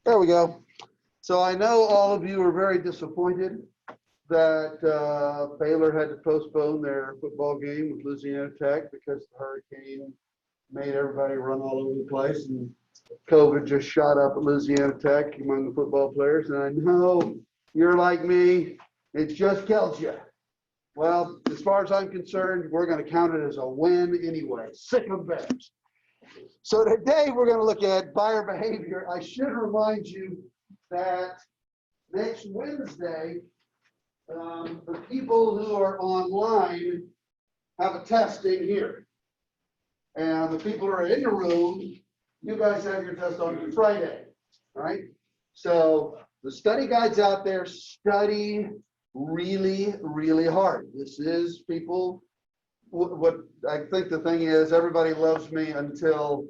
There we go. So I know all of you are very disappointed that Baylor had to postpone their football game with Louisiana Tech because the hurricane made everybody run all over the place, and COVID just shot up at Louisiana Tech among the football players. And I know you're like me, it just kills you. Well, as far as I'm concerned, we're going to count it as a win anyway. Sick of Bears. So today we're going to look at buyer behavior. I should remind you that next Wednesday, the people who are online have a test in here. And the people who are in the room, you guys have your test on Friday, all right? So the study guides out there, study really, really hard. This is people, what I think the thing is, everybody loves me until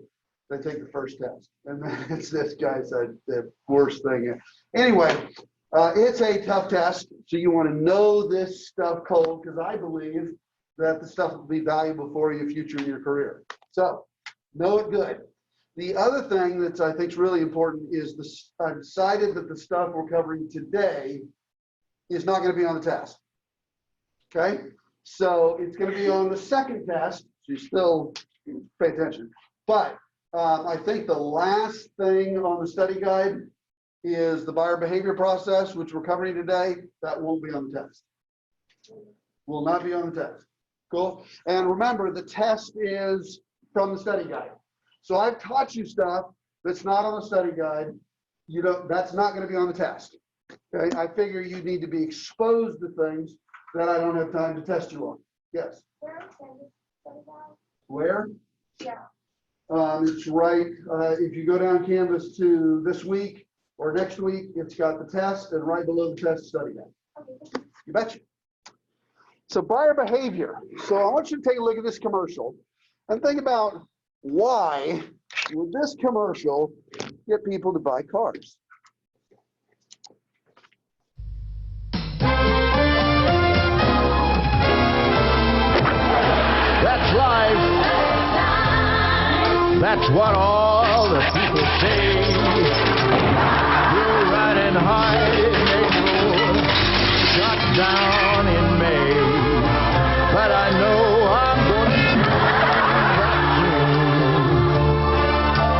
they take the first test. And then it's this guy said the worst thing. Anyway, it's a tough test. So you want to know this stuff cold, because I believe that the stuff will be valuable for you future in your career. So know it good. The other thing that I think is really important is this. I've decided that the stuff we're covering today is not going to be on the test. Okay, so it's going to be on the second test. So you still pay attention. But I think the last thing on the study guide is the buyer behavior process, which we're covering today. That won't be on the test. Will not be on the test. Cool. And remember, the test is from the study guide. So I've taught you stuff that's not on the study guide. You don't. That's not going to be on the test. Okay. I figure you need to be exposed to things that I don't have time to test you on. Yes. Where? Yeah. It's right. If you go down Canvas to this week or next week, it's got the test, and right below the test, study guide. Okay. You betcha. So buyer behavior. So I want you to take a look at this commercial and think about why would this commercial get people to buy cars? That's life. That's what all the people say. You're riding high in April, shot down in May. But I know I'm going to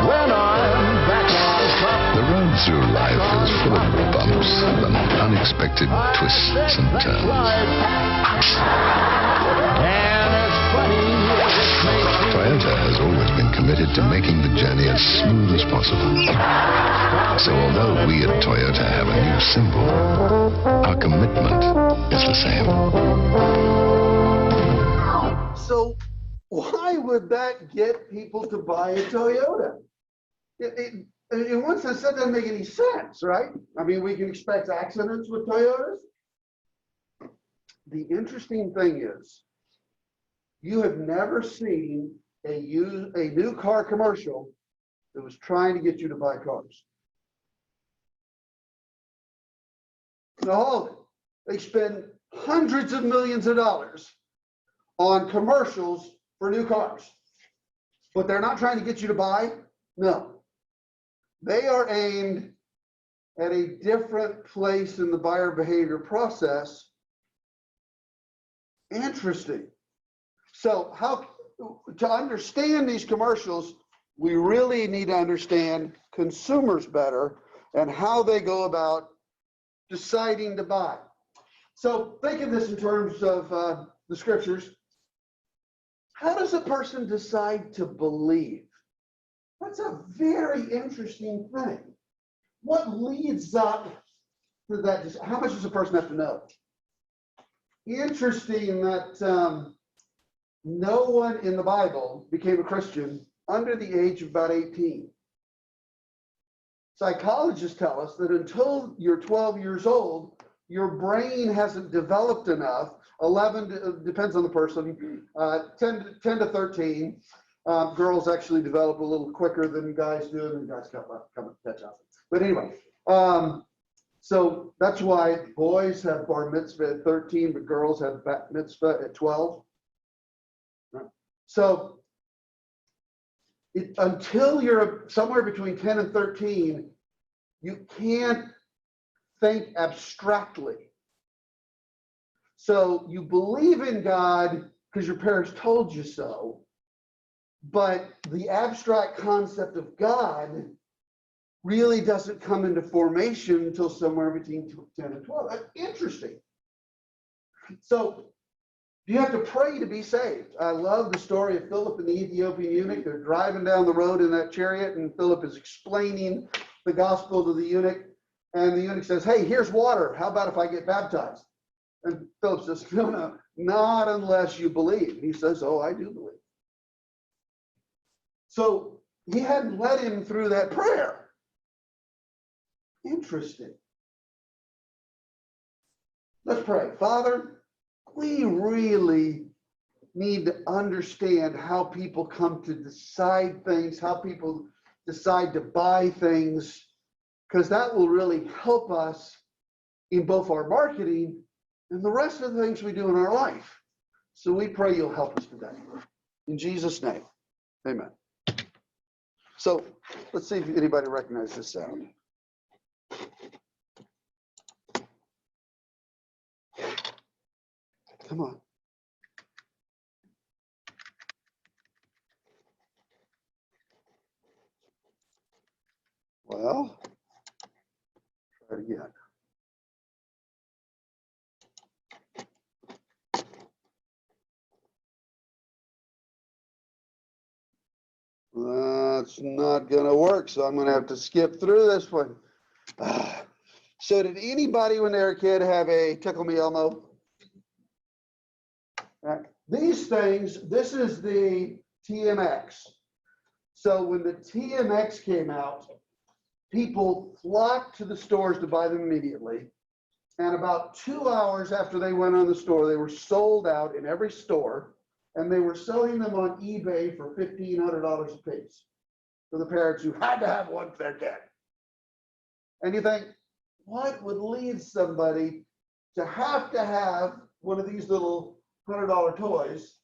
when I'm back on top. The road through life is full of bumps and unexpected twists and turns. And as funny as it may seem, Toyota has always been committed to making the journey as smooth as possible. So although we at Toyota have a new symbol, our commitment is the same. So why would that get people to buy a Toyota? In one sense, that doesn't make any sense, right? I mean, we can expect accidents with Toyotas. The interesting thing is, you have never seen a new car commercial that was trying to get you to buy cars. No, they spend hundreds of millions of dollars on commercials for new cars, but they're not trying to get you to buy. No, they are aimed at a different place in the buyer behavior process. Interesting. So to understand these commercials, we really need to understand consumers better and how they go about deciding to buy. So think of this in terms of the scriptures. How does a person decide to believe? That's a very interesting thing. What leads up to that? How much does a person have to know? Interesting that no one in the Bible became a Christian under the age of about 18. Psychologists tell us that until you're 12 years old, your brain hasn't developed enough. 11 depends on the person. 10 to 13. Girls actually develop a little quicker than guys do, and guys come and catch up. But anyway, so that's why boys have bar mitzvah at 13, but girls have bat mitzvah at 12. Right? So until you're somewhere between 10 and 13, You can't think abstractly. So you believe in God because your parents told you so, but the abstract concept of God really doesn't come into formation until somewhere between 10 and 12. That's interesting. So you have to pray to be saved. I love the story of Philip and the Ethiopian eunuch. They're driving down the road in that chariot, and Philip is explaining the gospel to the eunuch. And the eunuch says, hey, here's water. How about if I get baptized? And Philip says, no, not unless you believe. He says, oh, I do believe. So he hadn't led him through that prayer. Interesting. Let's pray. Father, we really need to understand how people come to decide things, how people decide to buy things, because that will really help us in both our marketing and the rest of the things we do in our life. So we pray you'll help us today. In Jesus' name, amen. So let's see if anybody recognizes this sound. Come on. Well, try it again. That's not going to work, so I'm going to have to skip through this one. So did anybody when they were a kid have a Tickle Me Elmo? These things, this is the TMX. So when the TMX came out, people flocked to the stores to buy them immediately. And about 2 hours after they went on the store, they were sold out in every store. And they were selling them on eBay for $1,500 a piece for the parents who had to have one for their kid. And you think, what would lead somebody to have one of these little $100 toys?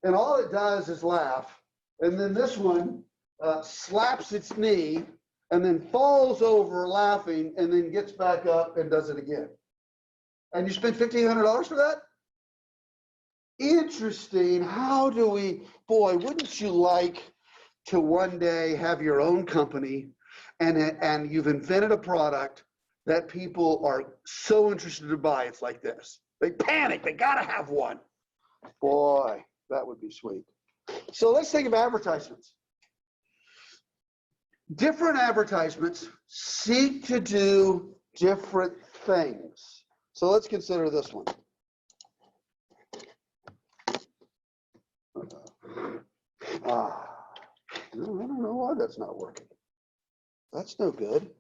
And all it does is laugh. And then this one slaps its knee and then falls over laughing and then gets back up and does it again. And you spend $1,500 for that? Interesting. How do we, boy, wouldn't you like to one day have your own company and you've invented a product that people are so interested to buy? It's like this. They panic. They got to have one. Boy, that would be sweet. So let's think of advertisements. Different advertisements seek to do different things. So let's consider this one. I don't know why that's not working. That's no good.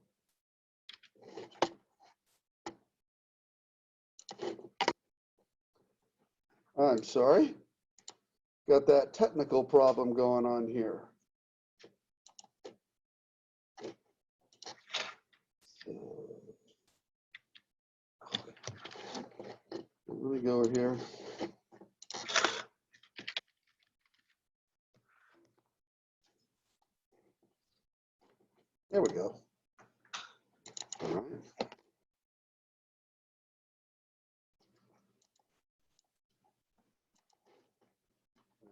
I'm sorry. Got that technical problem going on here. Let me go over here. There we go. All right.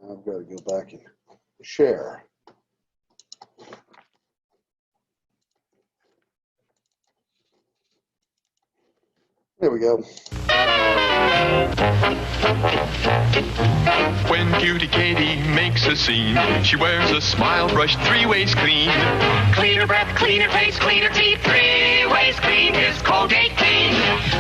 Now I've got to go back and share. There we go. When Cutie Katie makes a scene, she wears a smile brushed 3 ways clean. Cleaner breath, cleaner face, cleaner teeth, 3 ways clean is Colgate Clean.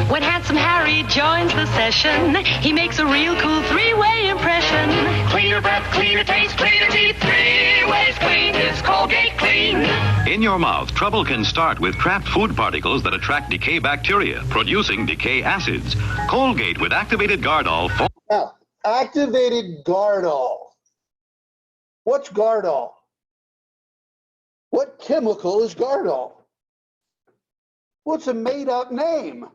When Handsome Harry joins the session, he makes a real cool 3-way impression. Cleaner breath, cleaner taste, cleaner teeth, 3 ways clean is Colgate Clean. In your mouth, trouble can start with trapped food particles that attract decay bacteria, producing decay acids. Colgate with activated Gardol. Now, activated Gardol. What's Gardol? What chemical is Gardol? What's a made-up name?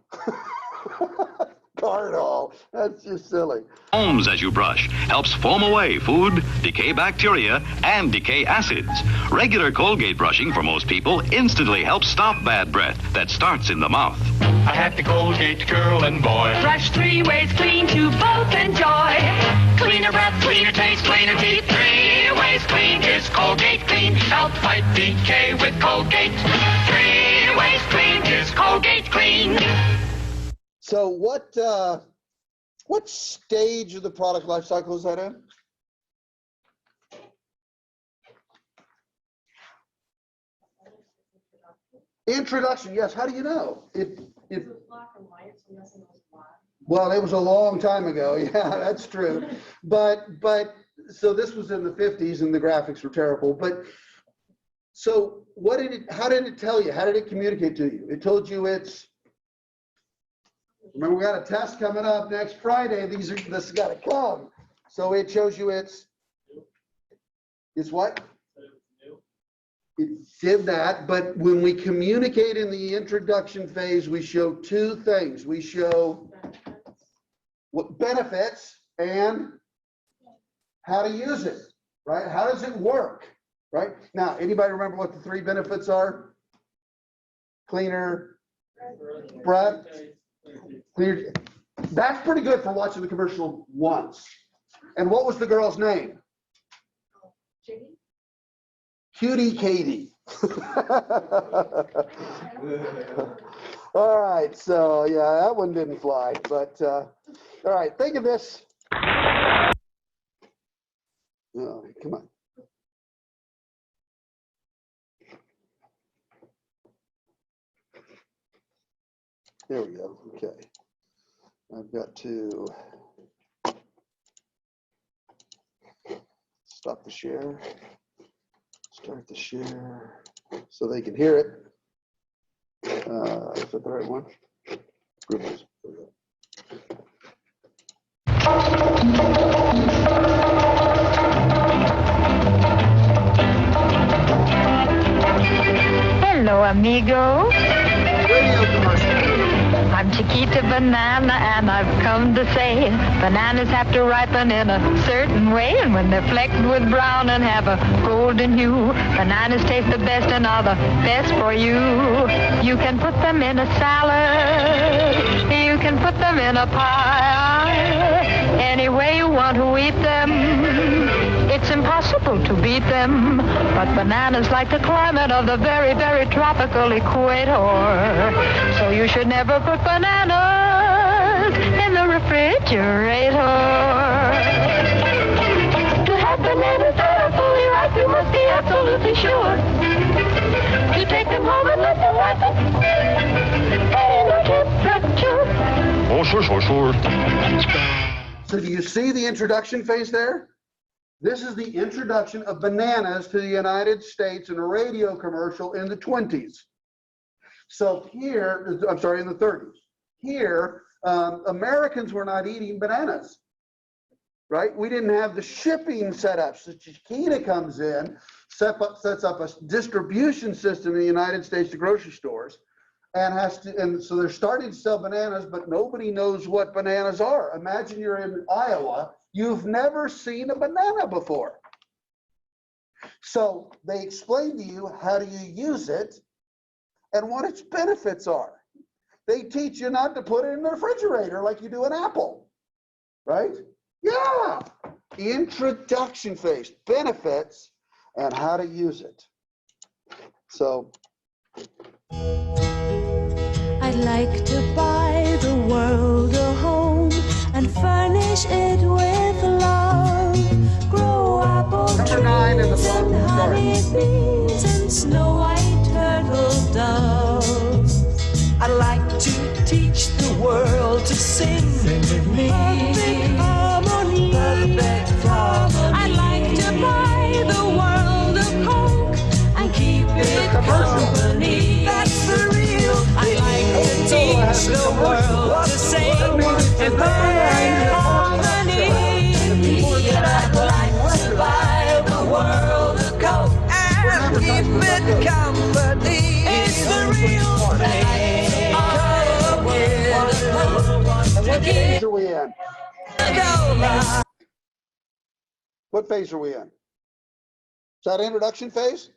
Gardol. That's just silly. Foams as you brush helps foam away food, decay bacteria, and decay acids. Regular Colgate brushing for most people instantly helps stop bad breath that starts in the mouth. I had the Colgate girl and boy. Brush 3 ways clean to both enjoy. Cleaner breath, cleaner taste, cleaner teeth. 3 ways clean is Colgate Clean. Help fight decay with Colgate. 3 ways clean is Colgate Clean. So what stage of the product life cycle is that in? Introduction, yes. How do you know? Well, it was a long time ago. Yeah, that's true. But so this was in the 50s and the graphics were terrible. But so how did it tell you? How did it communicate to you? It told you remember, we got a test coming up next Friday. This has got to come. So it shows you it's what? It did that, but when we communicate in the introduction phase, we show 2 things. We show what benefits and how to use it, right? How does it work, right? Now, anybody remember what the 3 benefits are? Cleaner breath. Clear. That's pretty good for watching the commercial once. And what was the girl's name? Cutie Katie. All right, so yeah, that one didn't fly, but all right, think of this. Oh, come on. There we go. Okay. I've got to stop the share, start the share so they can hear it. Is that the right one? Groups. Hello, amigo. Radio commercial. I'm Chiquita Banana, and I've come to say bananas have to ripen in a certain way, and when they're flecked with brown and have a golden hue, bananas taste the best and are the best for you. You can put them in a salad, you can put them in a pie, any way you want to eat them. It's impossible to beat them, but bananas like the climate of the very, very tropical equator. So you should never put bananas in the refrigerator. To have bananas that are fully ripe, you must be absolutely sure. You take them home and let them ripen at no temperature. Oh, sure. So do you see the introduction phase there? This is the introduction of bananas to the United States in a radio commercial in the 20s. So here, I'm sorry, in the 30s. Here, Americans were not eating bananas, right? We didn't have the shipping set up. So Chiquita comes in, sets up a distribution system in the United States to grocery stores, and so they're starting to sell bananas, but nobody knows what bananas are. Imagine you're in Iowa. You've never seen a banana before. So they explain to you how do you use it and what its benefits are. They teach you not to put it in the refrigerator like you do an apple, right? Yeah. Introduction phase, benefits, and how to use it. So. I'd like to buy the world a home and furnish it with love. Grow apple trees and honeybees and snow white turtle doves. I'd like to teach the world to sing with me. Perfect harmony. Perfect harmony. I'd like to buy the world a Coke and keep it company. That's the real thing. I'd like to teach the world to sing in perfect harmony. And I'd like to buy the world a Coke and keep it company. It's the real thing. Come with a Coke. What phase are we in? Is that introduction phase?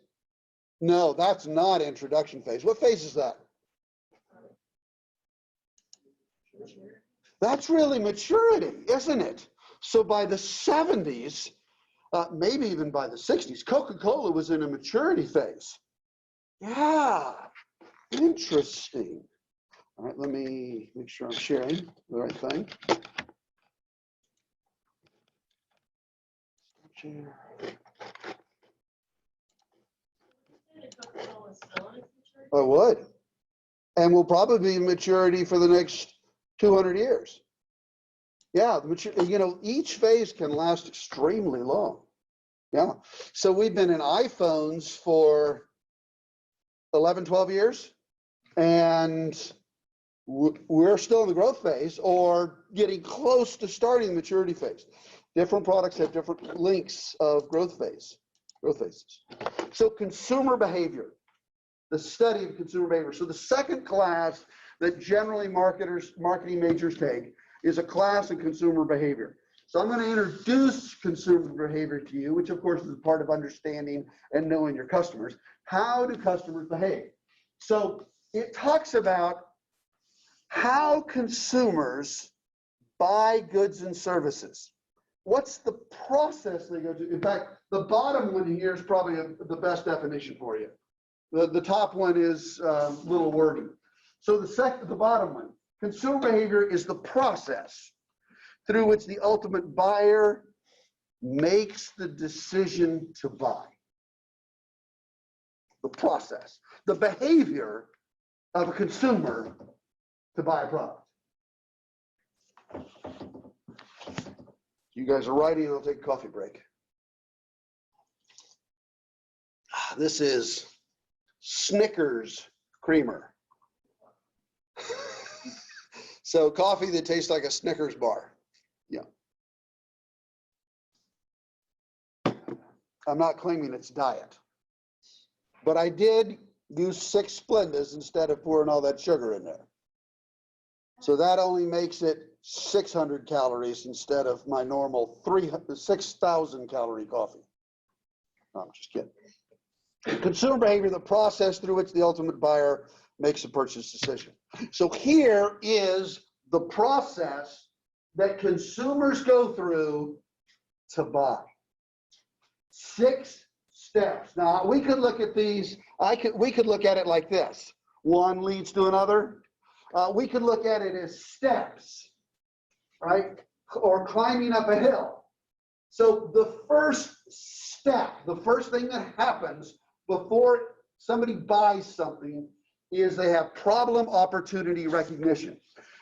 No, that's not introduction phase. What phase is that? That's really maturity, isn't it? So by the 70s, maybe even by the 60s, Coca-Cola was in a maturity phase. Yeah, interesting. All right, let me make sure I'm sharing the right thing. Share. I would. And will probably be maturity for the next 200 years. Yeah, you know, each phase can last extremely long. Yeah. So we've been in iPhones for 11, 12 years, and we're still in the growth phase or getting close to starting the maturity phase. Different products have different lengths of growth phases. So consumer behavior, the study of consumer behavior. So the second class that generally marketing majors take is a class in consumer behavior. So I'm going to introduce consumer behavior to you, which of course is part of understanding and knowing your customers. How do customers behave? So it talks about how consumers buy goods and services. What's the process they go through? In fact, the bottom one here is probably the best definition for you. The top one is a little wordy. So the bottom one, consumer behavior is the process through which the ultimate buyer makes the decision to buy. The process, the behavior of a consumer to buy a product. You guys are writing, I'll take a coffee break. This is Snickers creamer. So coffee that tastes like a Snickers bar. Yeah. I'm not claiming it's diet, but I did use 6 Splendas instead of pouring all that sugar in there. So that only makes it 600 calories instead of my normal 6,000 calorie coffee. No, I'm just kidding. Consumer behavior, the process through which the ultimate buyer makes a purchase decision. So here is the process that consumers go through to buy. 6 steps. Now we could look at these, we could look at it like this. One leads to another. We could look at it as steps, right? Or climbing up a hill. So the first step, the first thing that happens before somebody buys something is they have problem opportunity recognition.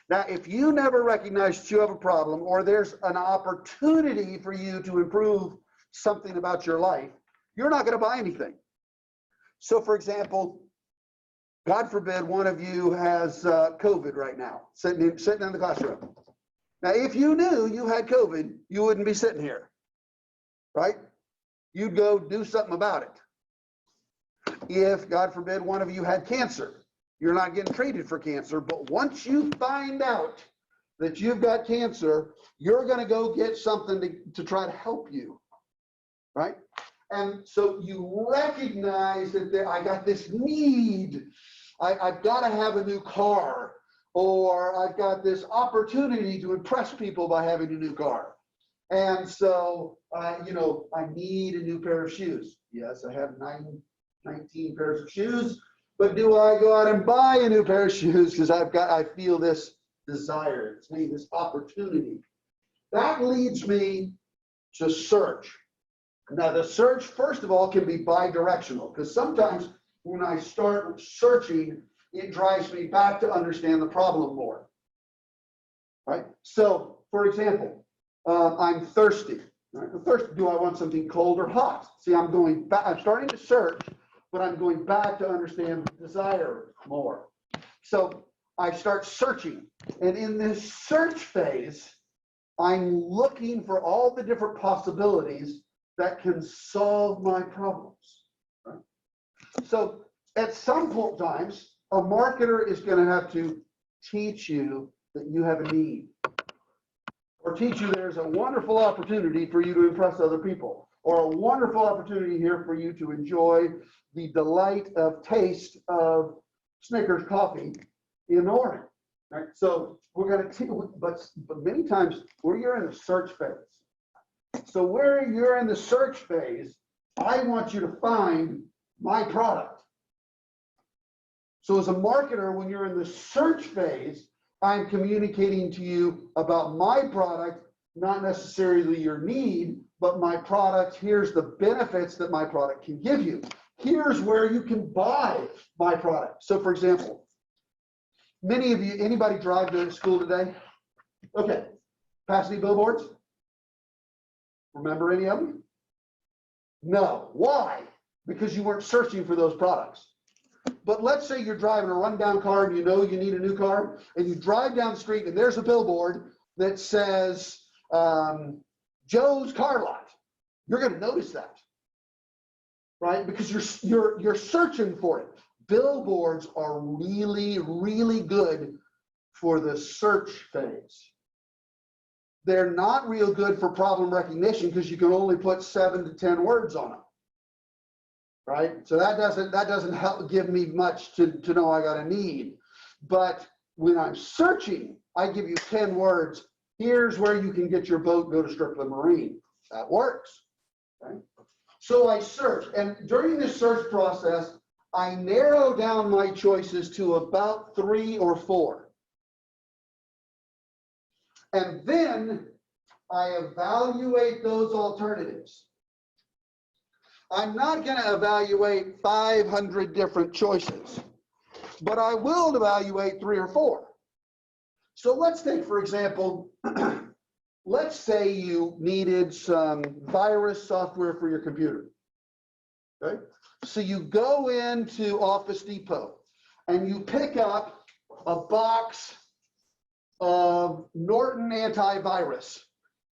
Now, if you never recognize that you have a problem or there's an opportunity for you to improve something about your life, you're not going to buy anything. So for example, God forbid one of you has COVID right now, sitting in the classroom. Now, if you knew you had COVID, you wouldn't be sitting here, right? You'd go do something about it. If, God forbid, one of you had cancer, you're not getting treated for cancer, but once you find out that you've got cancer, you're going to go get something to try to help you, right? And so you recognize that I got this need. I've got to have a new car, or I've got this opportunity to impress people by having a new car. And so, you know, I need a new pair of shoes. Yes, I have 19 pairs of shoes, but do I go out and buy a new pair of shoes because I feel this desire, it's me, this opportunity? That leads me to search. Now the search, first of all, can be bi-directional, because sometimes when I start searching, it drives me back to understand the problem more, right? So for example, I'm thirsty. Right? Do I want something cold or hot? See, I'm going back, I'm starting to search, but I'm going back to understand the desire more. So I start searching, and in this search phase, I'm looking for all the different possibilities that can solve my problems. Right? So at some point times, a marketer is going to have to teach you that you have a need. or teach you there's a wonderful opportunity for you to impress other people, or a wonderful opportunity here for you to enjoy the delight of taste of Snickers coffee in Oregon. Right? So we're going to, but many times where you're in the search phase. So where you're in the search phase, I want you to find my product. So as a marketer, when you're in the search phase, I'm communicating to you about my product, not necessarily your need, but my product. Here's the benefits that my product can give you. Here's where you can buy my product. So for example, many of you, anybody drive to school today? Okay, pass any billboards? Remember any of them? No. Why? Because you weren't searching for those products. But let's say you're driving a rundown car and you know you need a new car, and you drive down the street and there's a billboard that says Joe's Car Lot. You're going to notice that, right? Because you're searching for it. Billboards are really, really good for the search phase. They're not real good for problem recognition because you can only put 7 to 10 words on them. Right? So that doesn't help give me much to know I got a need. But when I'm searching, I give you 10 words. Here's where you can get your boat, go to Strickland Marine. That works. Okay? So I search, and during this search process, I narrow down my choices to about 3 or 4. And then I evaluate those alternatives. I'm not going to evaluate 500 different choices, but I will evaluate 3 or 4. So let's take, for example, let's say you needed some virus software for your computer. Okay? So you go into Office Depot and you pick up a box of Norton antivirus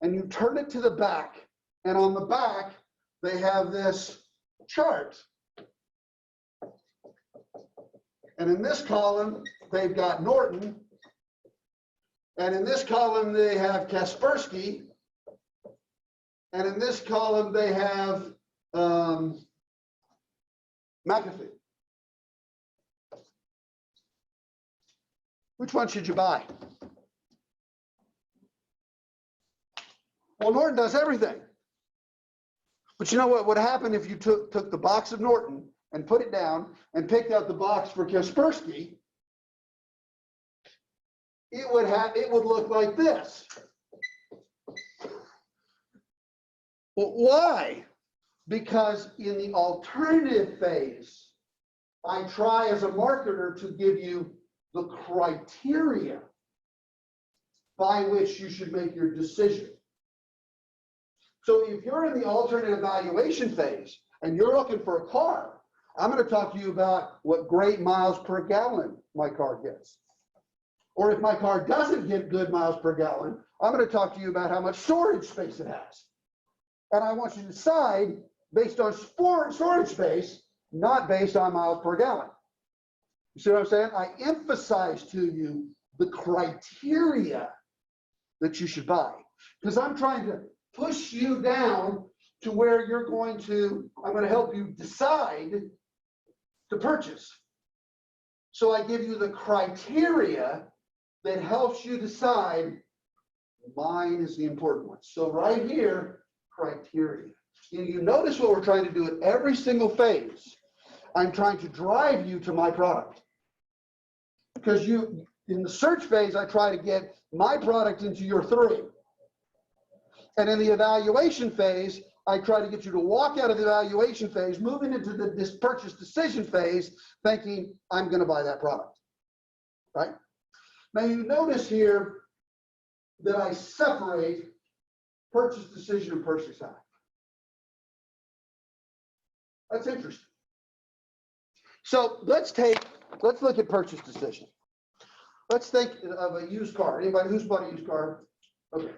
and you turn it to the back, and on the back, they have this chart. And in this column, they've got Norton. And in this column, they have Kaspersky. And in this column, they have McAfee. Which one should you buy? Well, Norton does everything. But you know what would happen if you took the box of Norton and put it down and picked out the box for Kaspersky? It would look like this. Well, why? Because in the alternative phase, I try as a marketer to give you the criteria by which you should make your decision. So if you're in the alternate evaluation phase and you're looking for a car, I'm going to talk to you about what great miles per gallon my car gets. Or if my car doesn't get good miles per gallon, I'm going to talk to you about how much storage space it has. And I want you to decide based on storage space, not based on miles per gallon. You see what I'm saying? I emphasize to you the criteria that you should buy, because I'm trying to push you down to where you're going to, I'm going to help you decide to purchase. So I give you the criteria that helps you decide. Mine is the important one. So right here, criteria. And you notice what we're trying to do at every single phase. I'm trying to drive you to my product. Because you, in the search phase, I try to get my product into your 3. And in the evaluation phase, I try to get you to walk out of the evaluation phase, moving into this purchase decision phase, thinking, I'm going to buy that product, right? Now you notice here that I separate purchase decision and purchase act. That's interesting. So let's look at purchase decision. Let's think of a used car. Anybody who's bought a used car? Okay.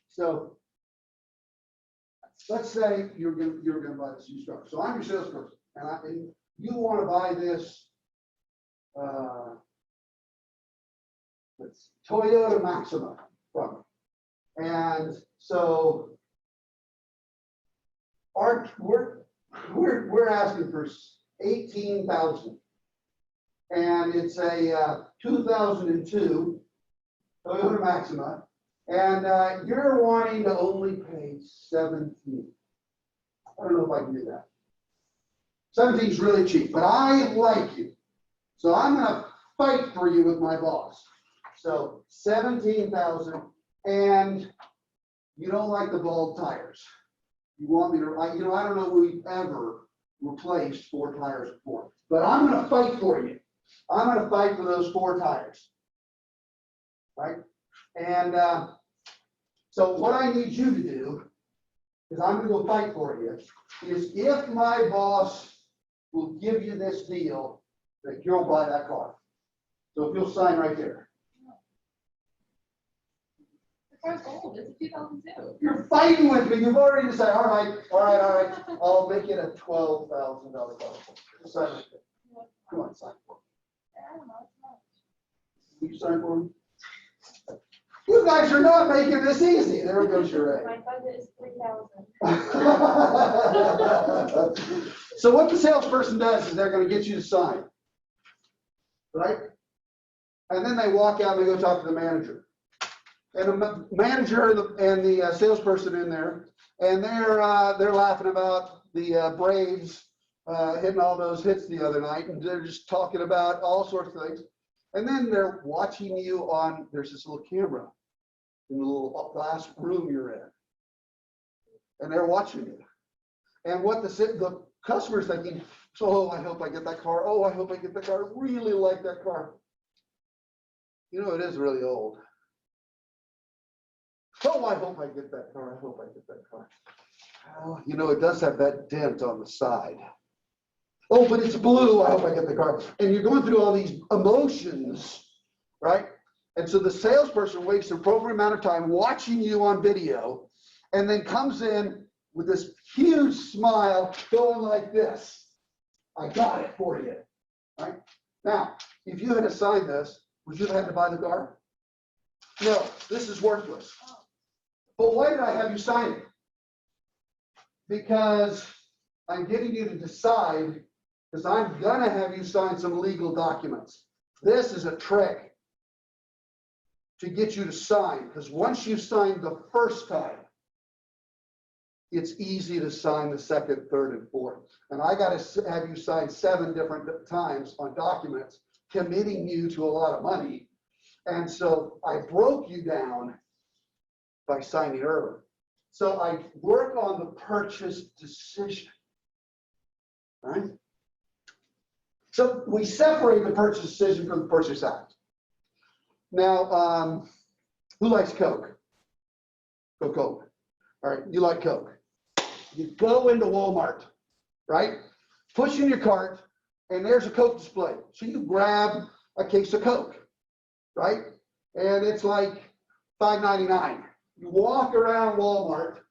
So let's say you're going to buy this used car. So I'm your salesperson, and you want to buy this Toyota Maxima from me. And so we're asking for 18,000. And it's a 2002 Toyota Maxima. And you're wanting to only pay 17. I don't know if I can do that. 17 is really cheap, but I like you. So I'm gonna fight for you with my boss. So 17,000, and you don't like the bald tires. You want me to, I don't know if we've ever replaced 4 tires before, but I'm gonna fight for you. I'm gonna fight for those 4 tires, right? And so what I need you to do, because I'm gonna go fight for you, is if my boss will give you this deal, that you'll buy that car. So if you'll sign right there. The car's old, it's a 2002. You're fighting with me, you've already decided, all right, I'll make it a $12,000 car. Sign right there. Come on, sign for me. I don't know, it's not. Will you sign for me? You guys are not making this easy. There goes your A. My budget is 3,000. So what the salesperson does is they're going to get you to sign, right? And then they walk out and they go talk to the manager. And the manager and the salesperson in there, and they're laughing about the Braves hitting all those hits the other night, and they're just talking about all sorts of things. And then they're watching you on, there's this little camera in the little glass room you're in. And they're watching you. And what the customer's thinking, oh, I hope I get that car. Oh, I hope I get that car. I really like that car. You know, it is really old. Oh, I hope I get that car. I hope I get that car. Well, you know, it does have that dent on the side. Oh, but it's blue. I hope I get the car. And you're going through all these emotions, right? And so the salesperson wastes an appropriate amount of time watching you on video and then comes in with this huge smile going like this. I got it for you, right? Now, if you had assigned this, would you have had to buy the car? No, this is worthless. But why did I have you sign it? Because I'm getting you to decide, because I'm gonna have you sign some legal documents. This is a trick to get you to sign, because once you sign the first time, it's easy to sign the second, third, and fourth. And I got to have you sign 7 different times on documents committing you to a lot of money. And so I broke you down by signing early. So I work on the purchase decision, right? So we separate the purchase decision from the purchase act. Now, who likes Coke? Coca-Cola. All right, you like Coke. You go into Walmart, right? Push in your cart, and there's a Coke display. So you grab a case of Coke, right? And it's like $5.99. You walk around Walmart,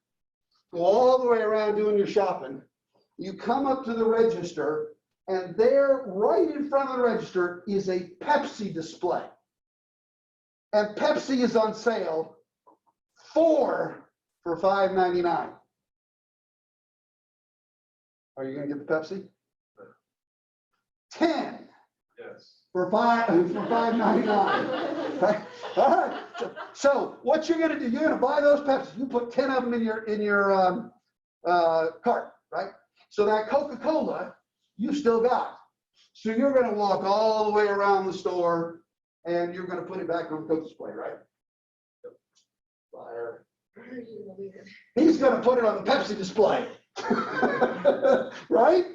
go all the way around doing your shopping. You come up to the register, and there, right in front of the register, is a Pepsi display. And Pepsi is on sale 4 for $5.99. Are you going to get the Pepsi? 10. Yes. For $5.99. Right? All right. So what you're going to do? You're going to buy those Pepsi. You put 10 of them in your cart, right? So that Coca-Cola you still got. So you're going to walk all the way around the store, and you're going to put it back on the Coke display, right? Liar. He's going to put it on the Pepsi display. Right?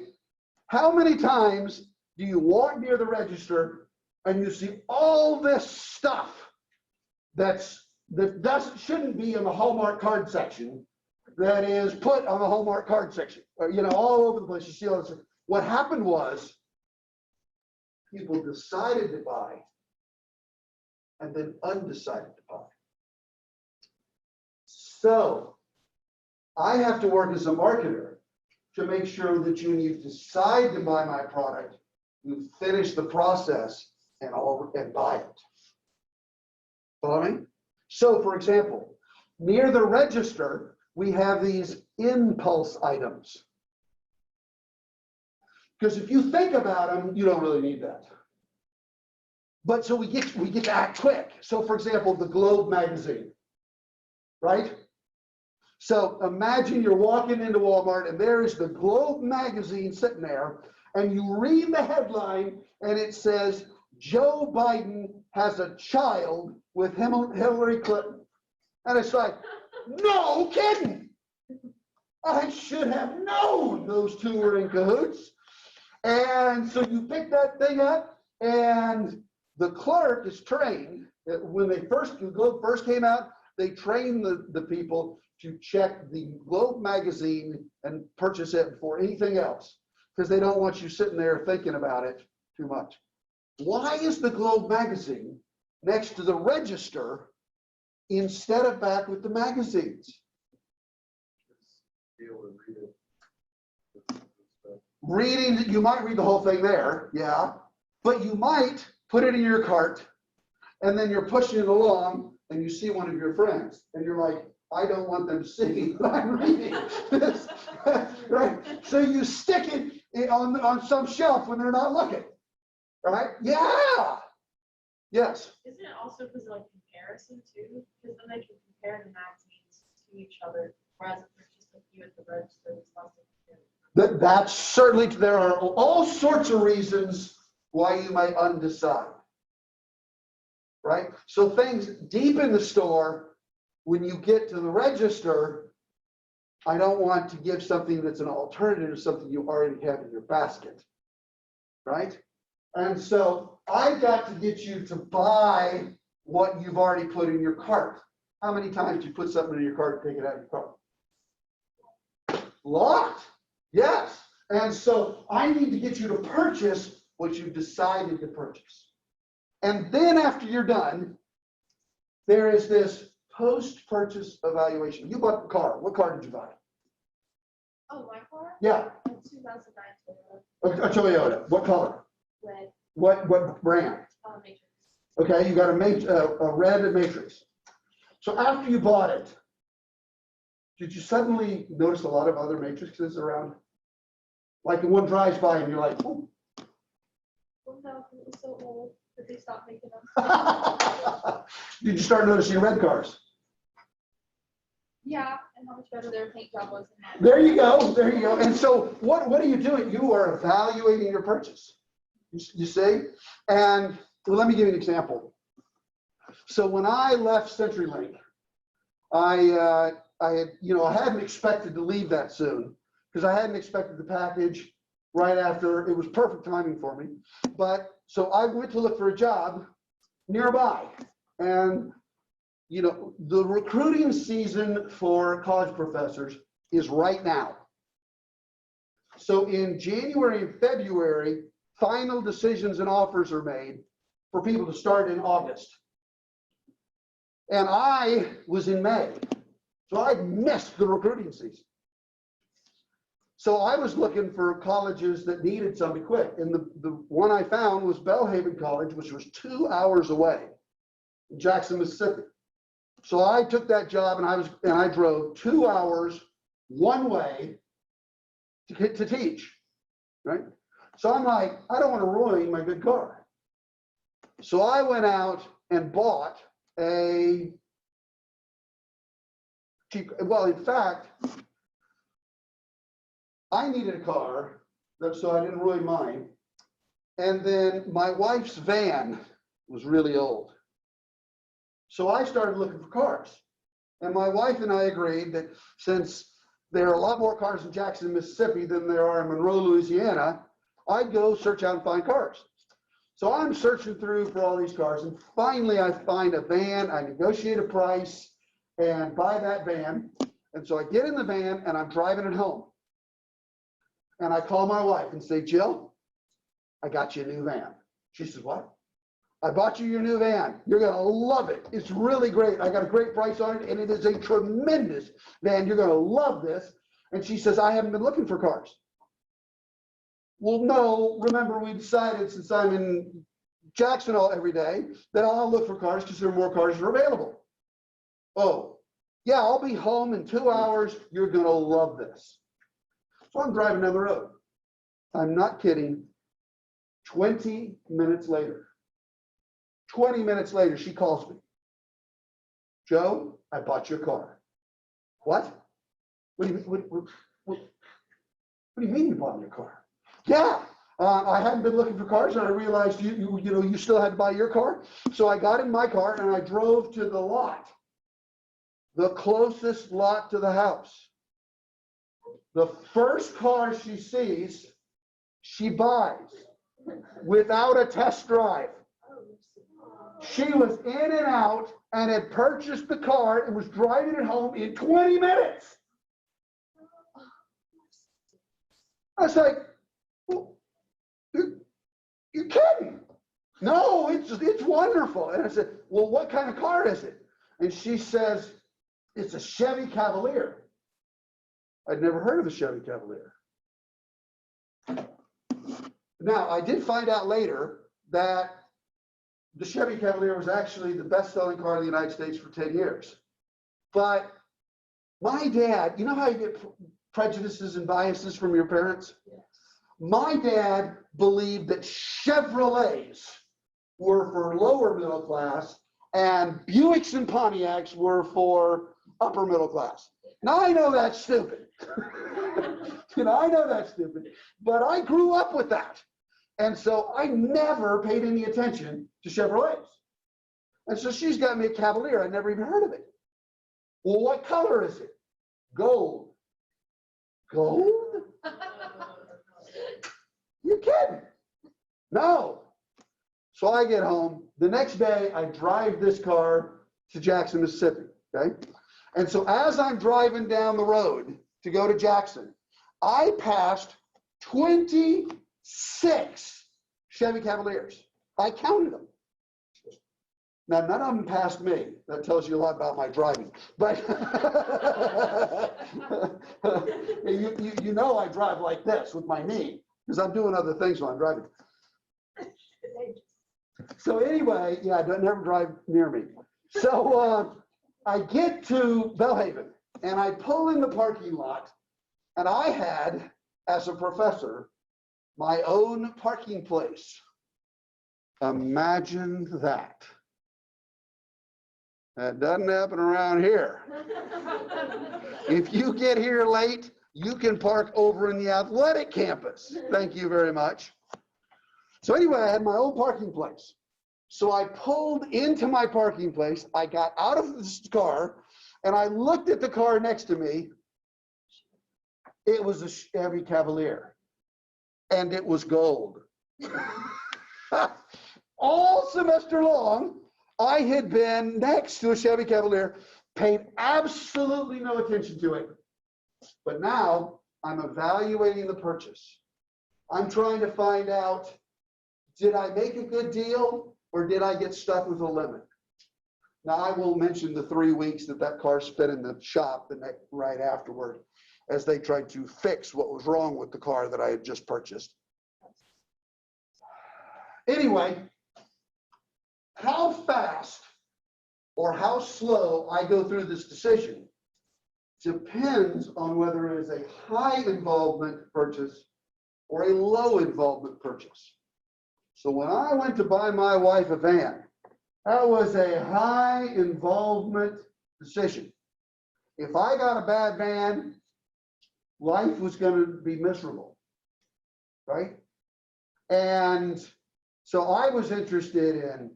How many times do you walk near the register and you see all this stuff that shouldn't be in the Hallmark card section, that is put on the Hallmark card section, or, you know, all over the place? You see all this. What happened was people decided to buy and then undecided to buy. So I have to work as a marketer to make sure that when you decide to buy my product, you finish the process and buy it. Follow me? So for example, Near the register, we have these impulse items. Because if you think about them, you don't really need that. But so we get to act quick. So for example, the Globe magazine, right? So imagine you're walking into Walmart and there is the Globe magazine sitting there, and you read the headline and it says, Joe Biden has a child with Hillary Clinton. And it's like, no kidding. I should have known those two were in cahoots. And so you pick that thing up, and the clerk is trained. When the Globe first came out, they trained the people to check the Globe magazine and purchase it before anything else, because they don't want you sitting there thinking about it too much. Why is the Globe magazine next to the register instead of back with the magazines? Reading, you might read the whole thing there, yeah, but you might put it in your cart, and then you're pushing it along, and you see one of your friends, and you're like, I don't want them to see that I'm reading this, right? So you stick it on some shelf when they're not looking, right? Yeah. Yes. Isn't it also because of like comparison too? Because then they can compare the magazines to each other, whereas if there's just a few at the register, it's less than That's certainly, there are all sorts of reasons why you might undecide, right? So things deep in the store, when you get to the register, I don't want to give something that's an alternative to something you already have in your basket, right? And so I've got to get you to buy what you've already put in your cart. How many times do you put something in your cart and take it out of your cart? Locked. Yes. And so I need to get you to purchase what you've decided to purchase. And then after you're done, there is this post-purchase evaluation. You bought the car. What car did you buy? Oh, my car? Yeah. A 2009 Toyota. A Toyota. What color? Red. What brand? Matrix. Okay, you got a red Matrix. So after you bought it, did you suddenly notice a lot of other Matrices around? Like the one drives by and you're like, oh. Well, no, it was so old that they stopped making them. Did you start noticing red cars? Yeah, and how much better their paint job was than mine. There you go. There you go. And so what are you doing? You are evaluating your purchase. You see? And well, let me give you an example. So when I left CenturyLink, I hadn't expected to leave that soon, because I hadn't expected the package right after. It was perfect timing for me. But so I went to look for a job nearby. And, you know, the recruiting season for college professors is right now. So in January and February, final decisions and offers are made for people to start in August. And I was in May. So I missed the recruiting season. So I was looking for colleges that needed somebody quick. And the one I found was Belhaven College, which was 2 hours away in Jackson, Mississippi. So I took that job and I drove 2 hours one way to teach, right? So I'm like, I don't want to ruin my good car. So I went out and bought a cheap, well, in fact, I needed a car, so I didn't ruin mine. And then my wife's van was really old. So I started looking for cars. And my wife and I agreed that since there are a lot more cars in Jackson, Mississippi than there are in Monroe, Louisiana, I'd go search out and find cars. So I'm searching through for all these cars, and finally I find a van. I negotiate a price and buy that van. And so I get in the van and I'm driving it home. And I call my wife and say, Jill, I got you a new van. She says, what? I bought you your new van. You're going to love it. It's really great. I got a great price on it, and it is a tremendous van. You're going to love this. And she says, I haven't been looking for cars. Well, no, remember we decided, since I'm in Jacksonville every day, that I'll look for cars because there are more cars that are available. Oh, yeah, I'll be home in 2 hours. You're going to love this. So I'm driving down the road. I'm not kidding. 20 minutes later, 20 minutes later, she calls me. Joe, I bought your car. What? What do you mean you bought your car? Yeah, I hadn't been looking for cars, and I realized you still had to buy your car. So I got in my car and I drove to the lot, the closest lot to the house. The first car she sees, she buys without a test drive. She was in and out and had purchased the car and was driving it home in 20 minutes. I was like, well, you're kidding. No, it's wonderful. And I said, well, what kind of car is it? And she says, it's a Chevy Cavalier. I'd never heard of a Chevy Cavalier. Now, I did find out later that the Chevy Cavalier was actually the best-selling car in the United States for 10 years. But my dad, you know how you get prejudices and biases from your parents? Yes. My dad believed that Chevrolets were for lower middle class and Buicks and Pontiacs were for upper middle class. Now I know that's stupid. I know that's stupid, but I grew up with that. And so I never paid any attention to Chevrolets. And so she's got me a Cavalier. I never even heard of it. Well, what color is it? Gold. Gold? You kidding? No. So I get home. The next day, I drive this car to Jackson, Mississippi. Okay. And so as I'm driving down the road to go to Jackson, I passed 26 Chevy Cavaliers. I counted them. Now, none of them passed me. That tells you a lot about my driving. But you know I drive like this with my knee because I'm doing other things while I'm driving. So anyway, yeah, don't never drive near me. So I get to Belhaven and I pull in the parking lot, and I had, as a professor, my own parking place. Imagine that. That doesn't happen around here. If you get here late, you can park over in the athletic campus. Thank you very much. So anyway, I had my own parking place. So I pulled into my parking place. I got out of this car and I looked at the car next to me. It was a Chevy Cavalier and it was gold. All semester long, I had been next to a Chevy Cavalier, paid absolutely no attention to it. But now I'm evaluating the purchase. I'm trying to find out, did I make a good deal or did I get stuck with a limit? Now I will mention the 3 weeks that car spent in the shop right afterward as they tried to fix what was wrong with the car that I had just purchased. Anyway, how fast or how slow I go through this decision depends on whether it is a high involvement purchase or a low involvement purchase. So when I went to buy my wife a van, that was a high involvement decision. If I got a bad van, life was going to be miserable, right? And so I was interested in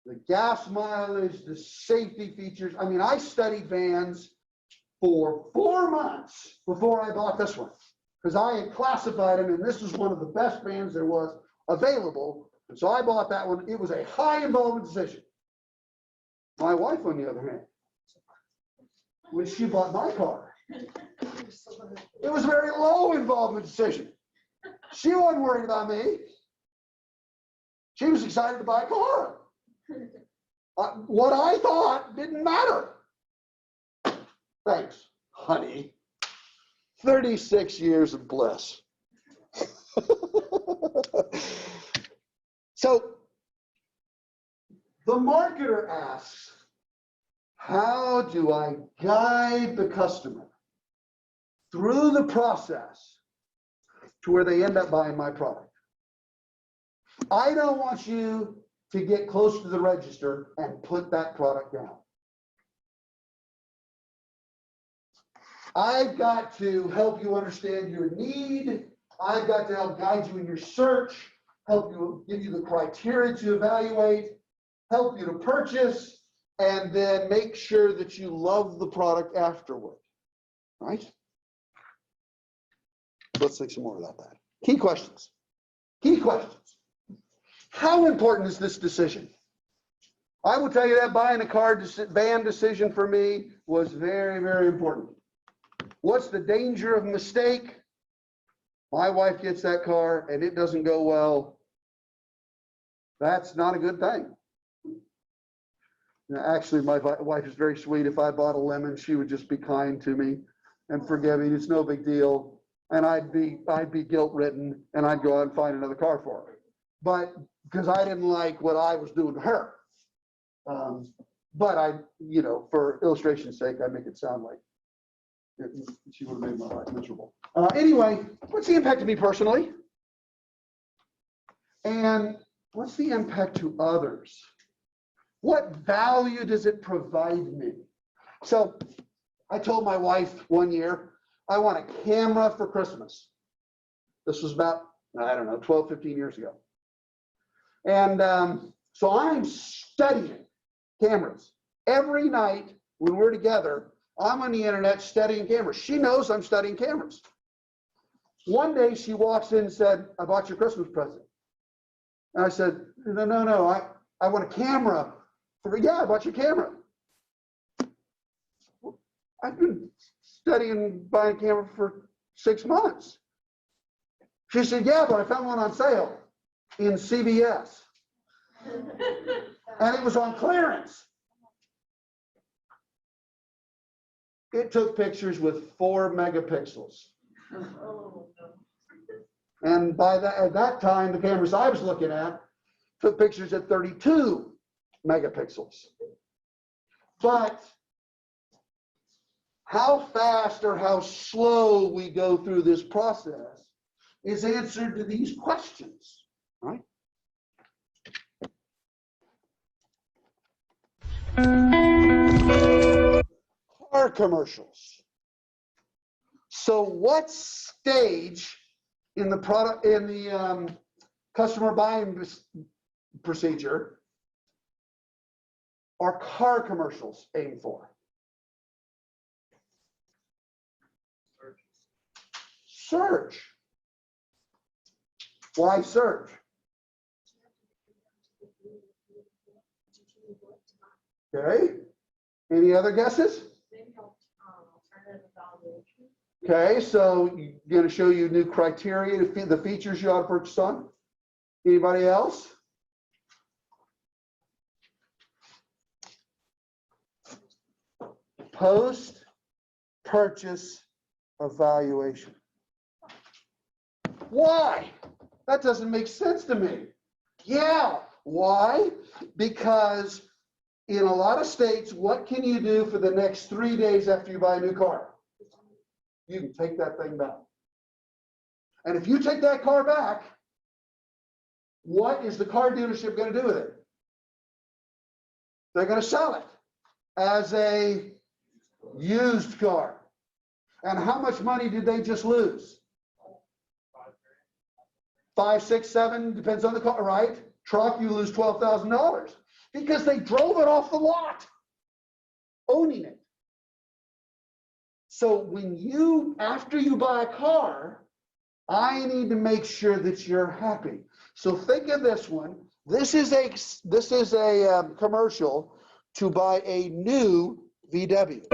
the gas mileage, the safety features. I mean, I studied vans for 4 months before I bought this one because I had classified them and this was one of the best vans there was available. And so I bought that one. It was a high involvement decision. My wife, on the other hand, when she bought my car, it was a very low involvement decision. She wasn't worried about me. She was excited to buy a car. What I thought didn't matter. Thanks, honey. 36 years of bliss. So the marketer asks, How do I guide the customer through the process to where they end up buying my product? I don't want you to get close to the register and put that product down. I've got to help you understand your need. I've got to help guide you in your search, help you, give you the criteria to evaluate, help you to purchase, and then make sure that you love the product afterward, right? Let's think some more about that. Key questions. Key questions. How important is this decision? I will tell you that buying a car van decision for me was very, very important. What's the danger of mistake? My wife gets that car and it doesn't go well. That's not a good thing. Now, actually, my wife is very sweet. If I bought a lemon, she would just be kind to me and forgiving. It's no big deal. And I'd be guilt-ridden, and I'd go out and find another car for her. But because I didn't like what I was doing to her. But I, you know, for illustration's sake, I make it sound like she would have made my life miserable. Anyway, what's the impact to me personally? And what's the impact to others? What value does it provide me? So I told my wife one year, I want a camera for Christmas. This was about, I don't know, 12, 15 years ago. And so I'm studying cameras. Every night when we're together, I'm on the internet studying cameras. She knows I'm studying cameras. One day she walks in and said, I bought your Christmas present. And I said, no, I want a camera. Yeah, I bought your camera. I've been studying buying a camera for 6 months. She said, yeah, but I found one on sale in CVS. And it was on clearance. It took pictures with 4 megapixels. And at that time, the cameras I was looking at took pictures at 32 megapixels. But how fast or how slow we go through this process is answered to these questions, right? Car commercials. So what stage in the product, in the customer buying procedure are car commercials aimed for? Search. Why search? Okay. Any other guesses? Okay, so I'm going to show you new criteria, the features you ought to purchase on. Anybody else? Post-purchase evaluation. Why? That doesn't make sense to me. Yeah, why? Because in a lot of states, what can you do for the next 3 days after you buy a new car? You can take that thing back. And if you take that car back, what is the car dealership going to do with it? They're going to sell it as a used car. And how much money did they just lose? 5, 6, 7, depends on the car, right? Truck, you lose $12,000 because they drove it off the lot, owning it. So when after you buy a car, I need to make sure that you're happy. So think of this one. This is a commercial to buy a new VW.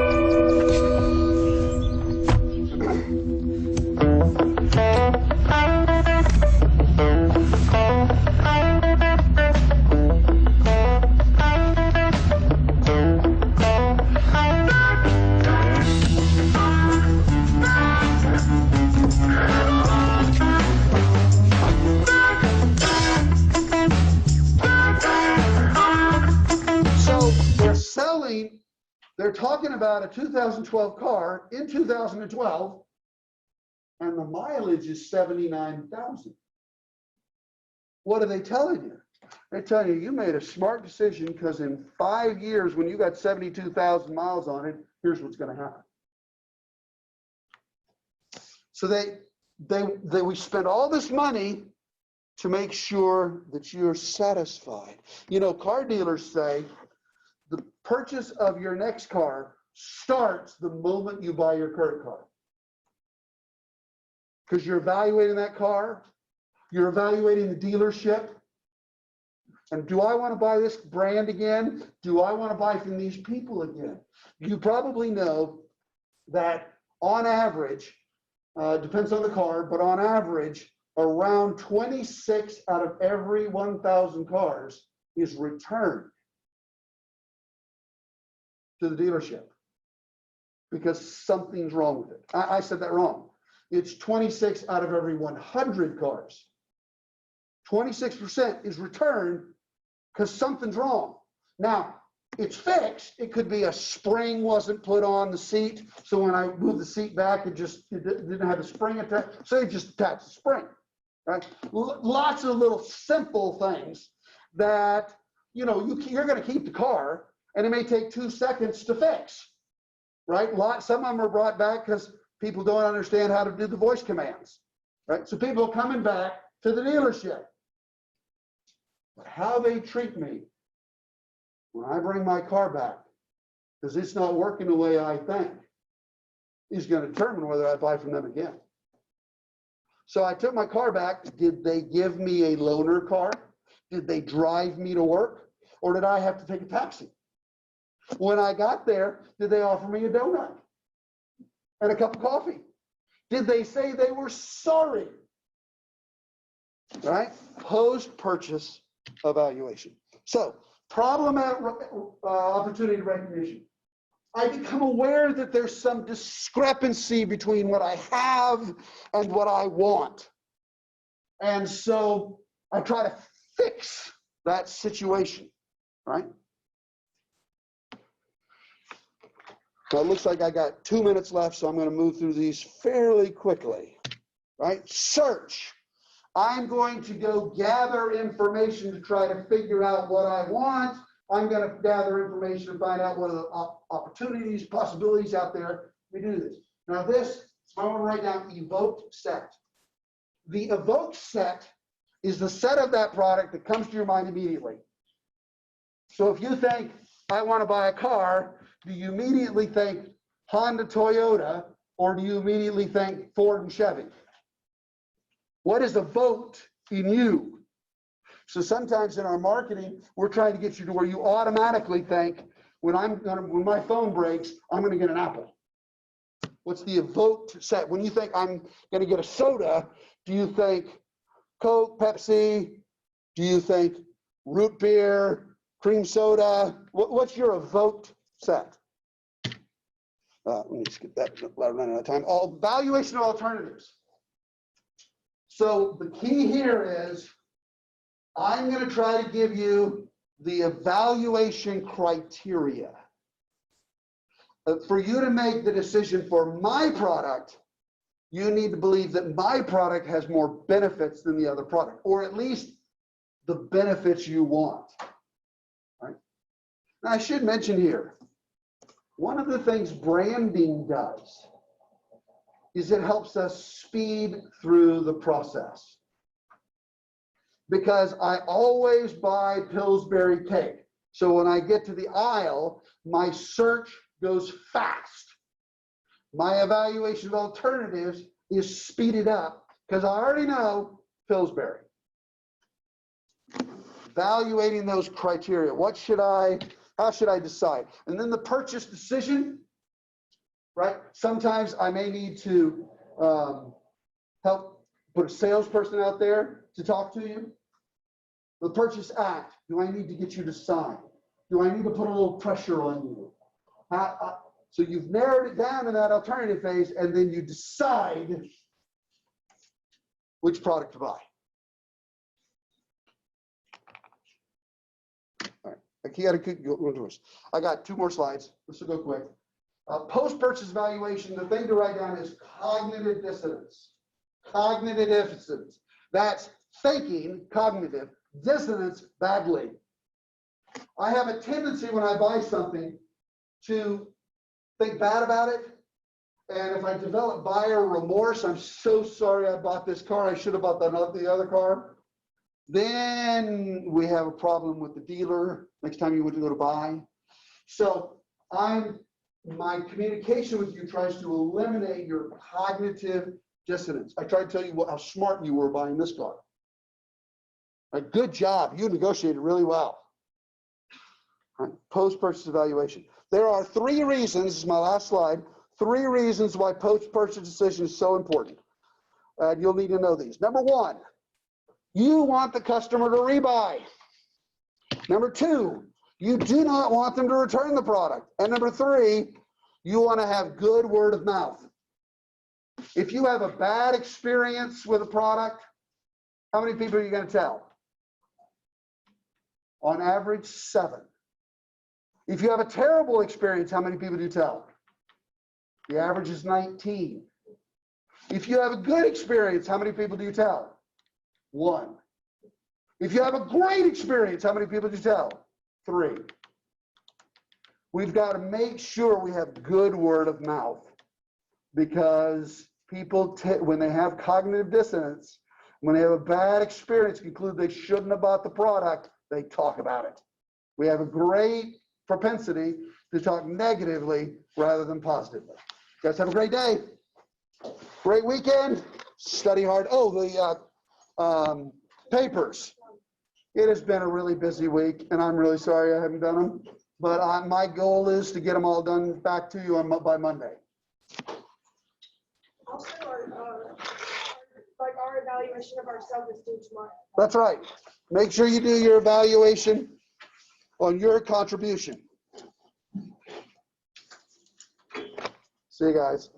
They're talking about a 2012 car in 2012, and the mileage is 79,000. What are they telling you? They're telling you, you made a smart decision because in 5 years, when you got 72,000 miles on it, here's what's going to happen. So we spent all this money to make sure that you're satisfied. You know, car dealers say the purchase of your next car starts the moment you buy your current car. Because you're evaluating that car, you're evaluating the dealership, and do I want to buy this brand again? Do I want to buy from these people again? You probably know that on average, depends on the car, but on average, around 26 out of every 1,000 cars is returned to the dealership because something's wrong with it. I said that wrong. It's 26 out of every 100 cars. 26% is returned because something's wrong. Now, it's fixed. It could be a spring wasn't put on the seat. So when I moved the seat back, it didn't have the spring attached. So you just attach the spring, right? Lots of little simple things that, you know, you're going to keep the car and it may take 2 seconds to fix, right? Some of them are brought back because people don't understand how to do the voice commands, right? So people are coming back to the dealership. But how they treat me when I bring my car back, because it's not working the way I think, is going to determine whether I buy from them again. So I took my car back. Did they give me a loaner car? Did they drive me to work? Or did I have to take a taxi? When I got there, did they offer me a donut and a cup of coffee? Did they say they were sorry? Right? Post-purchase evaluation. So, problem at opportunity recognition. I become aware that there's some discrepancy between what I have and what I want. And so I try to fix that situation, right? So it looks like I got 2 minutes left, so I'm going to move through these fairly quickly, right? Search. I'm going to go gather information to try to figure out what I want. I'm going to gather information to find out what are the opportunities, possibilities out there. We do this. Now this, I want to write down evoked set. The evoked set is the set of that product that comes to your mind immediately. So if you think, I want to buy a car, do you immediately think Honda, Toyota, or do you immediately think Ford and Chevy? What is evoked in you? So sometimes in our marketing, we're trying to get you to where you automatically think, when my phone breaks, I'm going to get an Apple. What's the evoked set? When you think I'm going to get a soda, do you think Coke, Pepsi? Do you think root beer, cream soda? What's your evoked set? Let me just get that, running out of time. Valuation of alternatives. So the key here is, I'm going to try to give you the evaluation criteria. For you to make the decision for my product, you need to believe that my product has more benefits than the other product, or at least the benefits you want. Right? Now, I should mention here, one of the things branding does is it helps us speed through the process. Because I always buy Pillsbury cake. So when I get to the aisle, my search goes fast. My evaluation of alternatives is speeded up because I already know Pillsbury. Evaluating those criteria. How should I decide? And then the purchase decision, right? Sometimes I may need to help put a salesperson out there to talk to you. The purchase act, do I need to get you to sign? Do I need to put a little pressure on you? So you've narrowed it down in that alternative phase, and then you decide which product to buy. All right. Like, you gotta keep going to us. I got 2 more slides. This will go quick. Post-purchase evaluation, the thing to write down is cognitive dissonance. Cognitive dissonance. That's thinking, cognitive, dissonance badly. I have a tendency when I buy something to think bad about it. And if I develop buyer remorse, I'm so sorry I bought this car. I should have bought the other car. Then we have a problem with the dealer next time you want to go to buy. So my communication with you tries to eliminate your cognitive dissonance. I try to tell you how smart you were buying this car. A good job. You negotiated really well. Right. Post-purchase evaluation. There are 3 reasons, this is my last slide, 3 reasons why post-purchase decision is so important. You'll need to know these. Number 1, you want the customer to rebuy. Number 2, you do not want them to return the product. And number 3, you want to have good word of mouth. If you have a bad experience with a product, how many people are you going to tell? On average, 7. If you have a terrible experience, how many people do you tell? The average is 19. If you have a good experience, how many people do you tell? 1. If you have a great experience, how many people do you tell? 3. We've got to make sure we have good word of mouth, because people, when they have cognitive dissonance, when they have a bad experience, conclude they shouldn't have bought the product, they talk about it. We have a great propensity to talk negatively rather than positively. You guys have a great day. Great weekend. Study hard. Oh, the papers. It has been a really busy week, and I'm really sorry I haven't done them. But my goal is to get them all done back to you by Monday. Also, our evaluation of ourselves is due tomorrow. That's right. Make sure you do your evaluation on your contribution. See you guys.